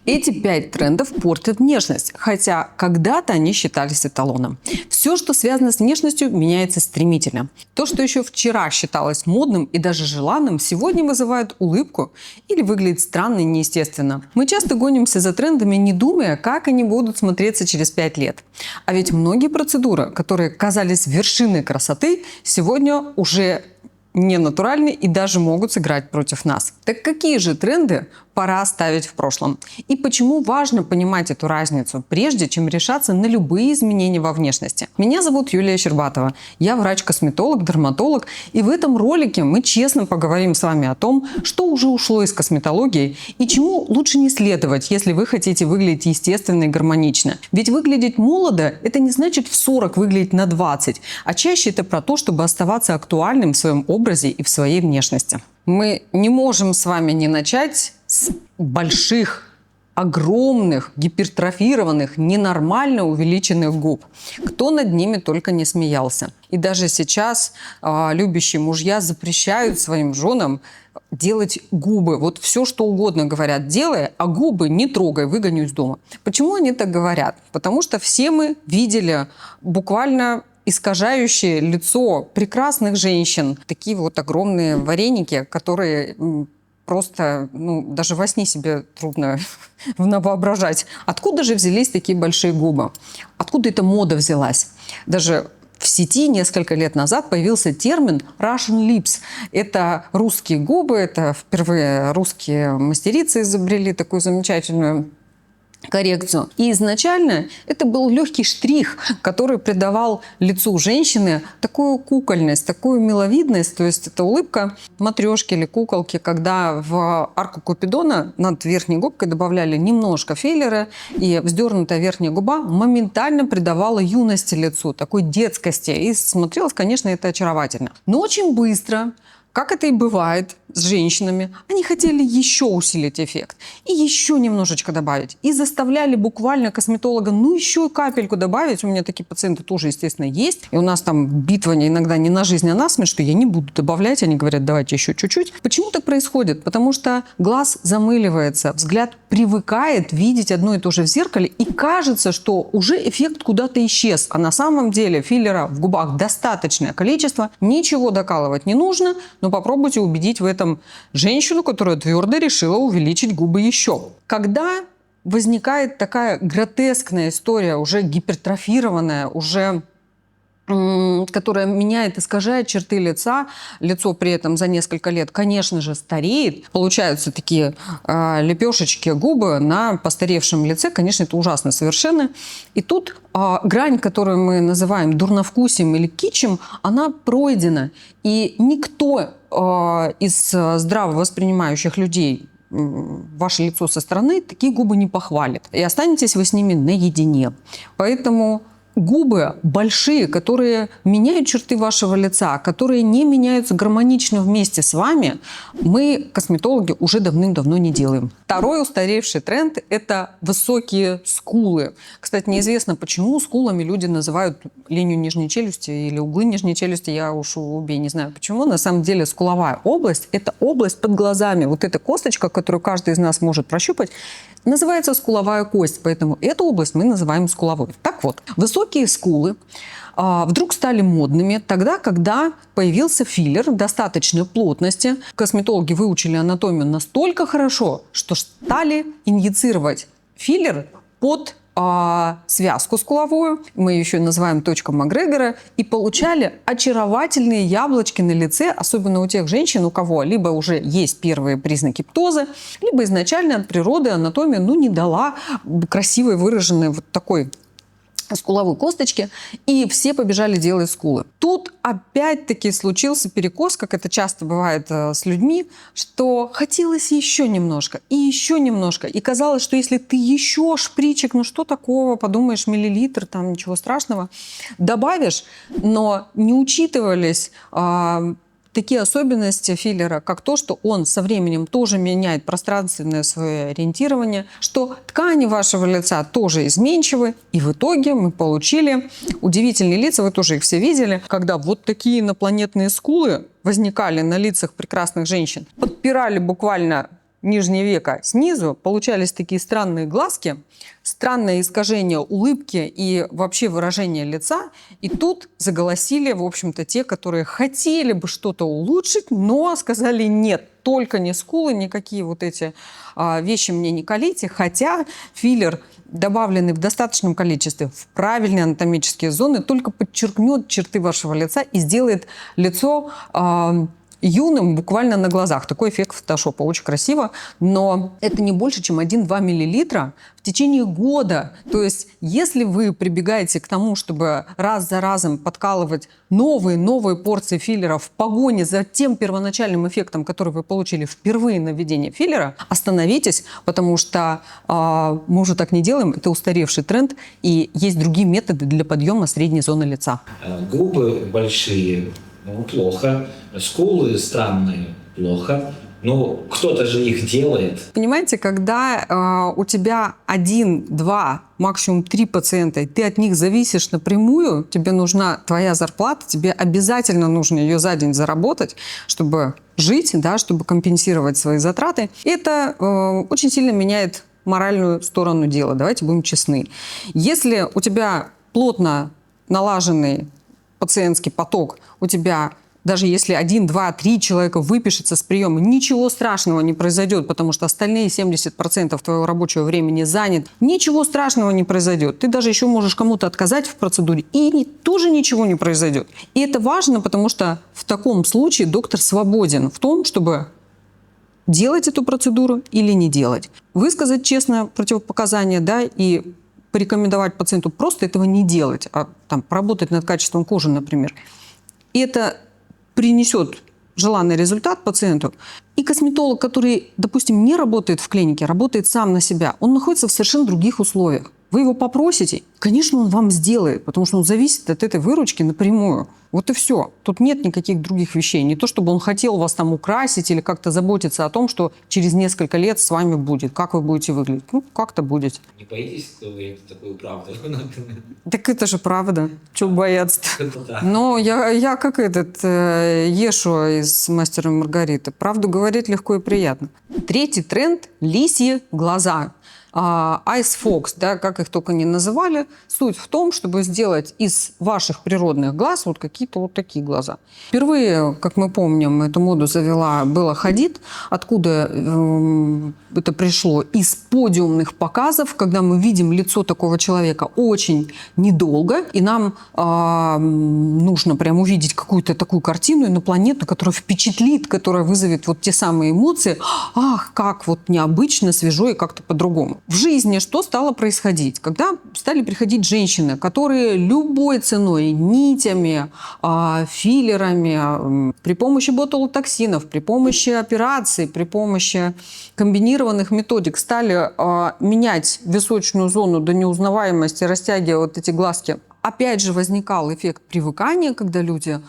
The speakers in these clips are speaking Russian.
Эти 5 трендов портят внешность, хотя когда-то они считались эталоном. Все, что связано с внешностью, меняется стремительно. То, что еще вчера считалось модным и даже желанным, сегодня вызывает улыбку или выглядит странно и неестественно. Мы часто гонимся за трендами, не думая, как они будут смотреться через 5 лет. А ведь многие процедуры, которые казались вершиной красоты, сегодня уже не натуральны и даже могут сыграть против нас. Так какие же тренды пора оставить в прошлом? И почему важно понимать эту разницу, прежде чем решаться на любые изменения во внешности? Меня зовут Юлия Щербатова. Я врач-косметолог, дерматолог. И в этом ролике мы честно поговорим с вами о том, что уже ушло из косметологии и чему лучше не следовать, если вы хотите выглядеть естественно и гармонично. Ведь выглядеть молодо – это не значит в 40 выглядеть на 20, а чаще это про то, чтобы оставаться актуальным в своем образе и в своей внешности. Мы не можем с вами не начать с больших, огромных, гипертрофированных, ненормально увеличенных губ. Кто над ними только не смеялся. И даже сейчас любящие мужья запрещают своим женам делать губы. Вот все, что угодно говорят, делай, а губы не трогай, выгоню из дома. Почему они так говорят? Потому что все мы видели буквально искажающие лицо прекрасных женщин. Такие вот огромные вареники, которые просто даже во сне себе трудно воображать. Откуда же взялись такие большие губы? Откуда эта мода взялась? Даже в сети несколько лет назад появился термин Russian lips. Это русские губы, это впервые русские мастерицы изобрели такую замечательную коррекцию. И изначально это был легкий штрих, который придавал лицу женщины такую кукольность, такую миловидность. То есть это улыбка матрешки или куколки, когда в арку Купидона над верхней губкой добавляли немножко филлера, и вздернутая верхняя губа моментально придавала юности лицу, такой детскости. И смотрелось, конечно, это очаровательно. Но очень быстро, как это и бывает с женщинами, они хотели еще усилить эффект и еще немножечко добавить. И заставляли буквально косметолога, еще и капельку добавить. У меня такие пациенты тоже, естественно, есть. И у нас там битва иногда не на жизнь, а на смерть, что я не буду добавлять. Они говорят, давайте еще чуть-чуть. Почему так происходит? Потому что глаз замыливается, взгляд привыкает видеть одно и то же в зеркале, и кажется, что уже эффект куда-то исчез. А на самом деле филлера в губах достаточное количество, ничего докалывать не нужно, но попробуйте убедить в этом женщину, которая твердо решила увеличить губы еще. Когда возникает такая гротескная история, уже гипертрофированная, уже которая меняет, искажает черты лица, лицо при этом за несколько лет, конечно же, стареет. Получаются такие лепешечки губы на постаревшем лице. Конечно, это ужасно совершенно. И тут грань, которую мы называем дурновкусием или кичем, она пройдена. И никто из здраво воспринимающих людей ваше лицо со стороны такие губы не похвалит. И останетесь вы с ними наедине. Поэтому губы большие, которые меняют черты вашего лица, которые не меняются гармонично вместе с вами, мы, косметологи, уже давным-давно не делаем. Второй устаревший тренд – это высокие скулы. Кстати, неизвестно, почему скулами люди называют линию нижней челюсти или углы нижней челюсти. Я уж убей, не знаю почему. На самом деле скуловая область – это область под глазами. Вот эта косточка, которую каждый из нас может прощупать, называется скуловая кость, поэтому эту область мы называем скуловой. Так вот, высокие скулы вдруг стали модными тогда, когда появился филлер достаточной плотности. Косметологи выучили анатомию настолько хорошо, что стали инъецировать филлер под связку скуловую, мы ее еще называем точка Макгрегора, и получали очаровательные яблочки на лице, особенно у тех женщин, у кого либо уже есть первые признаки птоза, либо изначально от природы анатомия не дала красивой выраженной вот такой скуловой косточки, и все побежали делать скулы. Тут опять-таки случился перекос, как это часто бывает с людьми, что хотелось еще немножко, и казалось, что если ты еще шпричек, что такого, подумаешь, миллилитр, там ничего страшного, добавишь, но не учитывались такие особенности филлера, как то, что он со временем тоже меняет пространственное свое ориентирование, что ткани вашего лица тоже изменчивы, и в итоге мы получили удивительные лица, вы тоже их все видели, когда вот такие инопланетные скулы возникали на лицах прекрасных женщин, подпирали буквально нижнее веко снизу, получались такие странные глазки, странное искажение улыбки и вообще выражение лица. И тут заголосили, в общем-то, те, которые хотели бы что-то улучшить, но сказали нет, только не скулы, никакие вот эти вещи мне не колите. Хотя филлер, добавленный в достаточном количестве в правильные анатомические зоны, только подчеркнет черты вашего лица и сделает лицо юным буквально на глазах. Такой эффект фотошопа. Очень красиво. Но это не больше, чем 1-2 миллилитра в течение года. То есть, если вы прибегаете к тому, чтобы раз за разом подкалывать новые порции филлера в погоне за тем первоначальным эффектом, который вы получили впервые на введение филлера, остановитесь, потому что мы уже так не делаем. Это устаревший тренд. И есть другие методы для подъема средней зоны лица. Губы большие. Ну, плохо. Скулы странные. Плохо. Ну, кто-то же их делает. Понимаете, когда у тебя 1, 2, максимум 3 пациента, и ты от них зависишь напрямую, тебе нужна твоя зарплата, тебе обязательно нужно ее за день заработать, чтобы жить, да, чтобы компенсировать свои затраты. Это очень сильно меняет моральную сторону дела. Давайте будем честны. Если у тебя плотно налаженный пациентский поток, у тебя, даже если 1, 2, 3 человека выпишется с приема, ничего страшного не произойдет, потому что остальные 70% твоего рабочего времени занят. Ничего страшного не произойдет. Ты даже еще можешь кому-то отказать в процедуре, и тоже ничего не произойдет. И это важно, потому что в таком случае доктор свободен в том, чтобы делать эту процедуру или не делать. Высказать честно противопоказания, да, и порекомендовать пациенту просто этого не делать, а там поработать над качеством кожи, например. И это принесет желанный результат пациенту. И косметолог, который, допустим, не работает в клинике, работает сам на себя, он находится в совершенно других условиях. Вы его попросите, конечно, он вам сделает, потому что он зависит от этой выручки напрямую. Вот и все. Тут нет никаких других вещей. Не то, чтобы он хотел вас там украсить или как-то заботиться о том, что через несколько лет с вами будет. Как вы будете выглядеть? Ну, как-то будете. Не боитесь говорить такую правду? Так это же правда. Чего бояться-то? Но я как Ешуа из «Мастера и Маргариты». Правду говорить легко и приятно. Третий тренд – лисьи глаза. Ice Fox, да, как их только не называли, суть в том, чтобы сделать из ваших природных глаз вот какие-то вот такие глаза. Впервые, как мы помним, эту моду завела Белла Хадид. Откуда это пришло? Из подиумных показов, когда мы видим лицо такого человека очень недолго, и нам нужно прям увидеть какую-то такую картину инопланетную, которая впечатлит, которая вызовет вот те самые эмоции. Ах, как вот необычно, свежо и как-то по-другому. В жизни что стало происходить? Когда стали приходить женщины, которые любой ценой, нитями, филлерами, при помощи ботулотоксинов, при помощи операций, при помощи комбинированных методик стали менять височную зону до неузнаваемости, растягивая вот эти глазки. Опять же возникал эффект привыкания, когда люди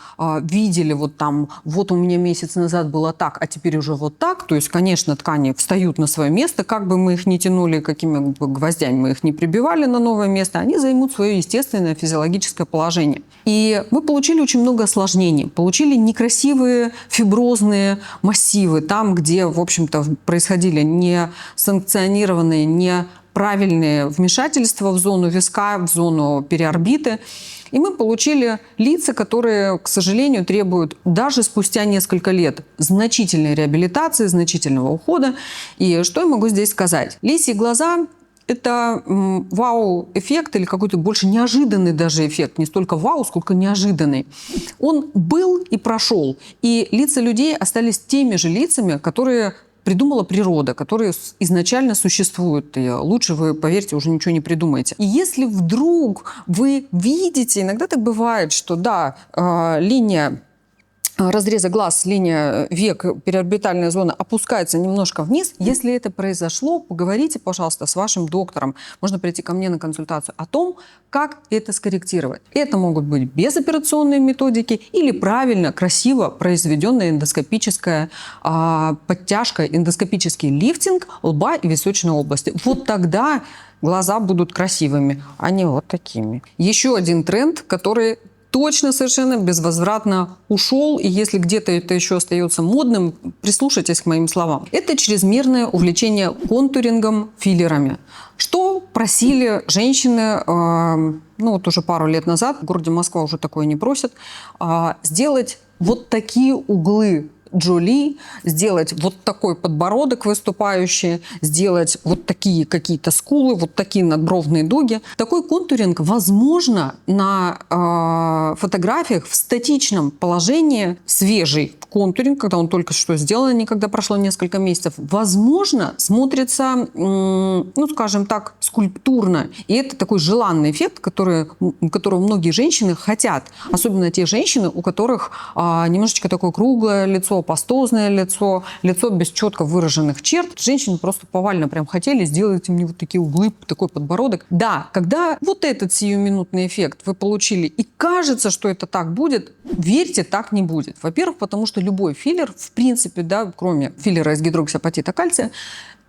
видели вот там, вот у меня месяц назад было так, а теперь уже вот так. То есть, конечно, ткани встают на свое место, как бы мы их ни тянули, какими бы гвоздями мы их не прибивали на новое место, они займут свое естественное физиологическое положение. И мы получили очень много осложнений. Получили некрасивые фиброзные массивы, там, где, в общем-то, происходили несанкционированные, неправильные вмешательства в зону виска, в зону периорбиты. И мы получили лица, которые, к сожалению, требуют даже спустя несколько лет значительной реабилитации, значительного ухода. И что я могу здесь сказать? Лисьи глаза – это вау-эффект или какой-то больше неожиданный даже эффект. Не столько вау, сколько неожиданный. Он был и прошел. И лица людей остались теми же лицами, которые придумала природа, которые изначально существуют. И лучше вы, поверьте, уже ничего не придумаете. И если вдруг вы видите, иногда так бывает, что да, линия разреза глаз, линия век, периорбитальная зона опускается немножко вниз. Если это произошло, поговорите, пожалуйста, с вашим доктором. Можно прийти ко мне на консультацию о том, как это скорректировать. Это могут быть безоперационные методики или правильно, красиво произведенная эндоскопическая подтяжка, эндоскопический лифтинг лба и височной области. Вот тогда глаза будут красивыми, а не вот такими. Еще один тренд, который точно совершенно безвозвратно ушел, и если где-то это еще остается модным, прислушайтесь к моим словам. Это чрезмерное увлечение контурингом, филлерами. Что просили женщины, уже пару лет назад, в городе Москва уже такое не просят, сделать вот такие углы Джоли, сделать вот такой подбородок выступающий, сделать вот такие какие-то скулы, вот такие надбровные дуги. Такой контуринг возможно на фотографиях в статичном положении, свежий контуринг, когда он только что сделан, никогда прошло несколько месяцев, возможно, смотрится, скажем так, скульптурно. И это такой желанный эффект, которого многие женщины хотят. Особенно те женщины, у которых немножечко такое круглое лицо, пастозное лицо, лицо без четко выраженных черт. Женщины просто повально прям хотели: сделайте мне вот такие углы, такой подбородок. Да, когда вот этот сиюминутный эффект вы получили, и кажется, что это так будет, верьте, так не будет. Во-первых, потому что любой филлер, в принципе, кроме филлера из гидроксиапатита кальция,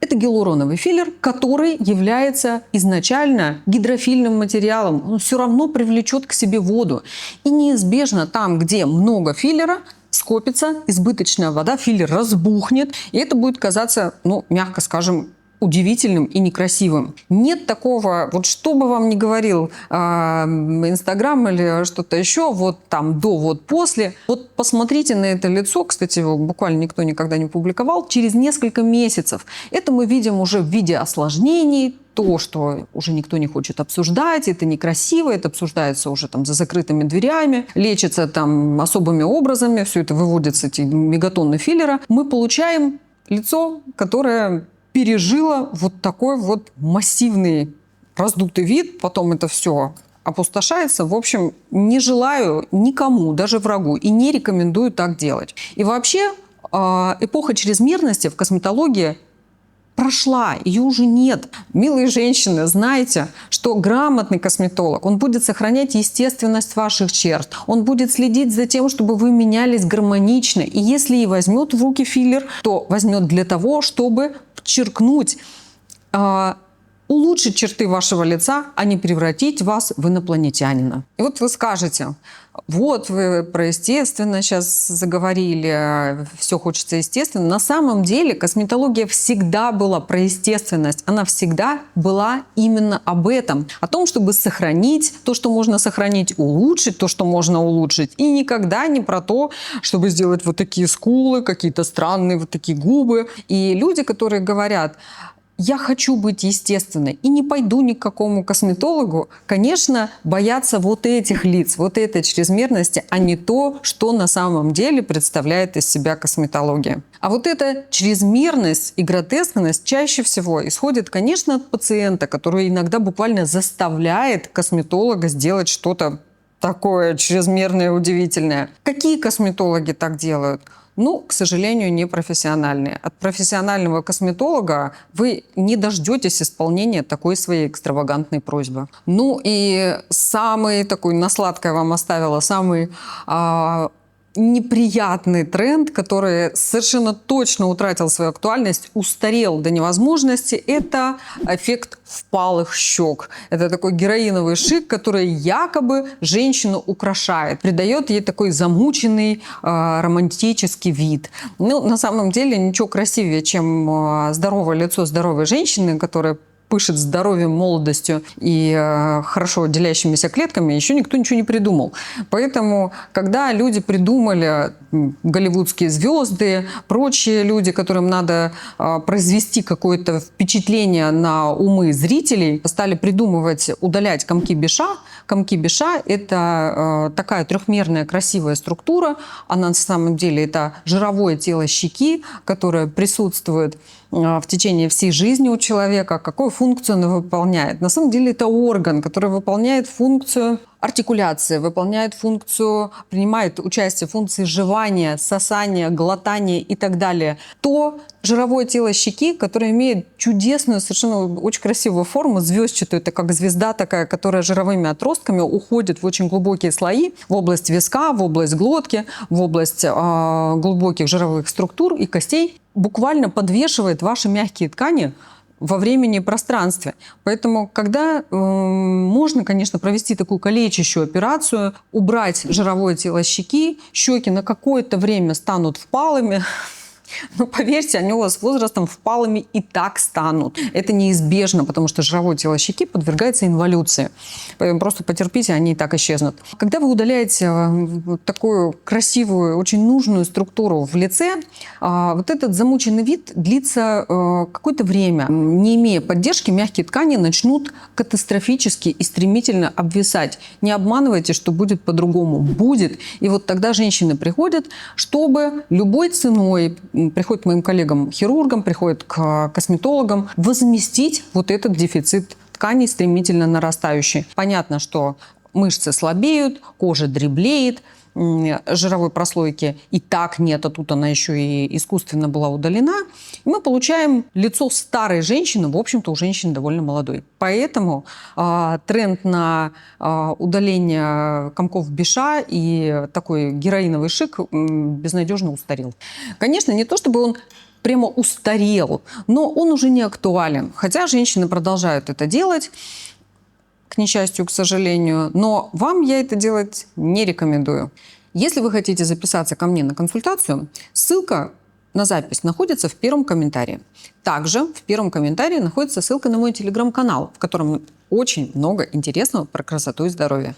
это гиалуроновый филлер, который является изначально гидрофильным материалом. Он все равно привлечет к себе воду. И неизбежно там, где много филлера, скопится избыточная вода, филлер разбухнет, и это будет казаться, мягко скажем, удивительным и некрасивым. Нет такого, вот что бы вам ни говорил Инстаграм или что-то еще, вот там до, вот после. Вот посмотрите на это лицо, кстати, его буквально никто никогда не публиковал, через несколько месяцев. Это мы видим уже в виде осложнений, то, что уже никто не хочет обсуждать, это некрасиво, это обсуждается уже там за закрытыми дверями, лечится там особыми образами, все это выводится, эти мегатонны филлера. Мы получаем лицо, которое пережило вот такой вот массивный раздутый вид, потом это все опустошается. В общем, не желаю никому, даже врагу, и не рекомендую так делать. И вообще эпоха чрезмерности в косметологии прошла, ее уже нет. Милые женщины, знайте, что грамотный косметолог, он будет сохранять естественность ваших черт, он будет следить за тем, чтобы вы менялись гармонично. И если и возьмет в руки филлер, то возьмет для того, чтобы подчеркнуть, улучшить черты вашего лица, а не превратить вас в инопланетянина. И вот вы скажете: вот вы про естественно сейчас заговорили, все хочется естественно. На самом деле косметология всегда была про естественность. Она всегда была именно об этом. О том, чтобы сохранить то, что можно сохранить, улучшить то, что можно улучшить. И никогда не про то, чтобы сделать вот такие скулы, какие-то странные вот такие губы. И люди, которые говорят: я хочу быть естественной и не пойду ни к какому косметологу, конечно, боятся вот этих лиц, вот этой чрезмерности, а не то, что на самом деле представляет из себя косметология. А вот эта чрезмерность и гротескность чаще всего исходит, конечно, от пациента, который иногда буквально заставляет косметолога сделать что-то такое чрезмерное и удивительное. Какие косметологи так делают? К сожалению, не профессиональные. От профессионального косметолога вы не дождетесь исполнения такой своей экстравагантной просьбы. И самый такой, на сладкое вам оставила, самый неприятный тренд, который совершенно точно утратил свою актуальность, устарел до невозможности, это эффект впалых щек. Это такой героиновый шик, который якобы женщину украшает, придает ей такой замученный романтический вид. На самом деле ничего красивее, чем здоровое лицо здоровой женщины, которая пышет здоровьем, молодостью и хорошо делящимися клетками, еще никто ничего не придумал. Поэтому, когда люди придумали, голливудские звезды, прочие люди, которым надо произвести какое-то впечатление на умы зрителей, стали придумывать удалять комки Биша. Комки Биша – это такая трехмерная красивая структура. Она на самом деле это жировое тело щеки, которое присутствует в течение всей жизни у человека. Какую функцию он выполняет? На самом деле это орган, который выполняет функцию артикуляции, выполняет функцию, принимает участие в функции жевания, сосания, глотания и так далее. То жировое тело щеки, которое имеет чудесную, совершенно очень красивую форму, звездчатую, это как звезда такая, которая жировыми отростками уходит в очень глубокие слои, в область виска, в область глотки, в область глубоких жировых структур и костей, буквально подвешивает ваши мягкие ткани во времени и пространстве. Поэтому, когда можно, конечно, провести такую калечащую операцию, убрать жировое тело щеки, щеки на какое-то время станут впалыми, но поверьте, они у вас с возрастом впалыми и так станут. Это неизбежно, потому что жировое тело щеки подвергается инволюции. Поэтому просто потерпите, они и так исчезнут. Когда вы удаляете такую красивую, очень нужную структуру в лице, вот этот замученный вид длится какое-то время. Не имея поддержки, мягкие ткани начнут катастрофически и стремительно обвисать. Не обманывайте, что будет по-другому. Будет. И вот тогда женщины приходят, чтобы любой ценой, приходят к моим коллегам-хирургам, приходят к косметологам, возместить вот этот дефицит тканей, стремительно нарастающий. Понятно, что мышцы слабеют, кожа дреблеет, жировой прослойки и так нет, а тут она еще и искусственно была удалена. И мы получаем лицо старой женщины, в общем-то, у женщины довольно молодой. Поэтому тренд на удаление комков Биша и такой героиновый шик безнадежно устарел. Конечно, не то чтобы он прямо устарел, но он уже не актуален. Хотя женщины продолжают это делать, к несчастью, к сожалению, но вам я это делать не рекомендую. Если вы хотите записаться ко мне на консультацию, ссылка на запись находится в первом комментарии. Также в первом комментарии находится ссылка на мой телеграм-канал, в котором очень много интересного про красоту и здоровье.